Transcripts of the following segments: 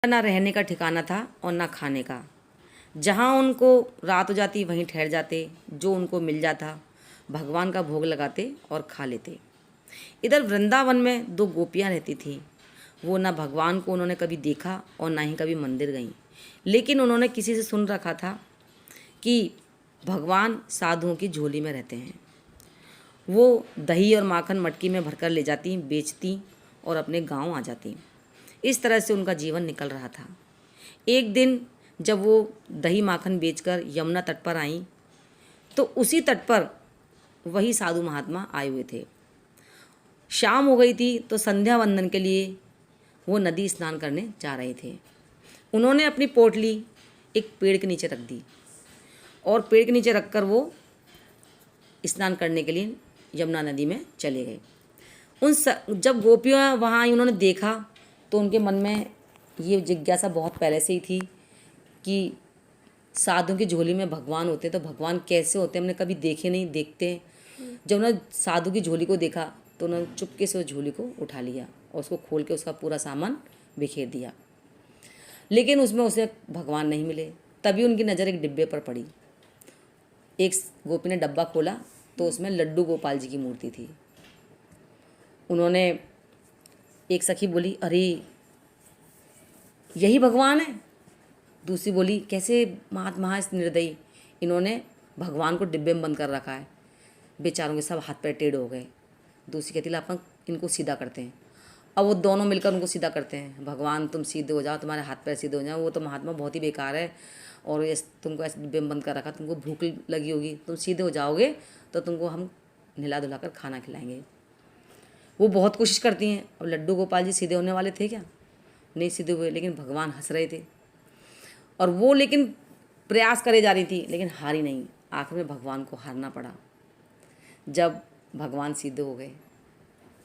ना रहने का ठिकाना था और ना खाने का। जहाँ उनको रात हो जाती वहीं ठहर जाते, जो उनको मिल जाता भगवान का भोग लगाते और खा लेते। इधर वृंदावन में दो गोपियाँ रहती थीं। वो ना भगवान को उन्होंने कभी देखा और ना ही कभी मंदिर गईं, लेकिन उन्होंने किसी से सुन रखा था कि भगवान साधुओं की झोली में रहते हैं। वो दही और माखन मटकी में भरकर ले जाती, बेचती और अपने गांव आ जाती। इस तरह से उनका जीवन निकल रहा था। एक दिन जब वो दही माखन बेचकर यमुना तट पर आईं, तो उसी तट पर वही साधु महात्मा आए हुए थे। शाम हो गई थी तो संध्या वंदन के लिए वो नदी स्नान करने जा रहे थे। उन्होंने अपनी पोटली एक पेड़ के नीचे रख दी और पेड़ के नीचे रखकर वो स्नान करने के लिए यमुना नदी में चले गए। जब गोपियाँ वहाँ आई, उन्होंने देखा तो उनके मन में ये जिज्ञासा बहुत पहले से ही थी कि साधु की झोली में भगवान होते तो भगवान कैसे होते, हमने कभी देखे नहीं, देखते। जब उन्होंने साधु की झोली को देखा तो उन्होंने चुपके से उस झोली को उठा लिया और उसको खोल के उसका पूरा सामान बिखेर दिया, लेकिन उसमें उसे भगवान नहीं मिले। तभी उनकी नज़र एक डिब्बे पर पड़ी। एक गोपी ने डब्बा खोला तो उसमें लड्डू गोपाल जी की मूर्ति थी। उन्होंने, एक सखी बोली, अरे यही भगवान है। दूसरी बोली, कैसे महात्मा इस निर्दयी, इन्होंने भगवान को डिब्बे में बंद कर रखा है, बेचारों के सब हाथ पैर टेढ़े हो गए। दूसरी कहती, अपन इनको सीधा करते हैं। अब वो दोनों मिलकर उनको सीधा करते हैं। भगवान तुम सीधे हो जाओ, तुम्हारे हाथ पैर सीधे हो जाओ, वो तो महात्मा बहुत ही बेकार है और ये तुमको ऐसे डिब्बे में बंद कर रखा, तुमको भूख लगी होगी, तुम सीधे हो जाओगे तो तुमको हम नहला धुला कर खाना खिलाएंगे। वो बहुत कोशिश करती हैं। अब लड्डू गोपाल जी सीधे होने वाले थे क्या? नहीं सीधे हुए, लेकिन भगवान हंस रहे थे और वो लेकिन प्रयास करे जा रही थी, लेकिन हारी नहीं। आखिर में भगवान को हारना पड़ा। जब भगवान सीधे हो गए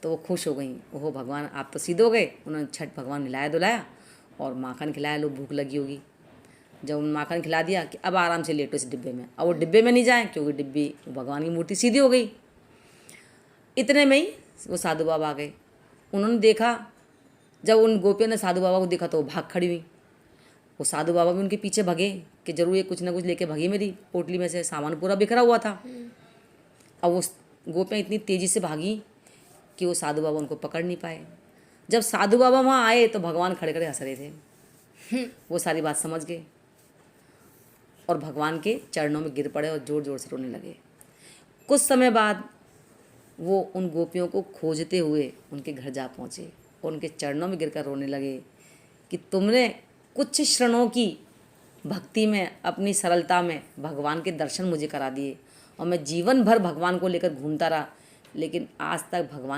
तो वो खुश हो गई, ओहो भगवान आप तो सीधे हो गए। उन्होंने छठ भगवान नहलाया धुलाया और माखन खिलाया, लो भूख लगी होगी। जब उन्होंने माखन खिला दिया कि अब आराम से लेटो इस डिब्बे में। अब वो डिब्बे में नहीं जाए क्योंकि डिब्बी भगवान की मूर्ति सीधी हो गई। इतने में ही वो साधु बाबा आ गए। उन्होंने देखा, जब उन गोपियों ने साधु बाबा को देखा तो वो भाग खड़ी हुई। वो साधु बाबा भी उनके पीछे भगे कि जरूर ये कुछ ना कुछ लेके भगी, मेरी पोटली में से सामान पूरा बिखरा हुआ था। अब वो गोपियाँ इतनी तेज़ी से भागी कि वो साधु बाबा उनको पकड़ नहीं पाए। जब साधु बाबा वहाँ आए तो भगवान खड़े खड़े हंस रहे थे। वो सारी बात समझ गए और भगवान के चरणों में गिर पड़े और ज़ोर ज़ोर से रोने लगे। कुछ समय बाद वो उन गोपियों को खोजते हुए उनके घर जा पहुँचे और उनके चरणों में गिरकर रोने लगे कि तुमने कुछ क्षणों की भक्ति में, अपनी सरलता में भगवान के दर्शन मुझे करा दिए और मैं जीवन भर भगवान को लेकर घूमता रहा, लेकिन आज तक भगवान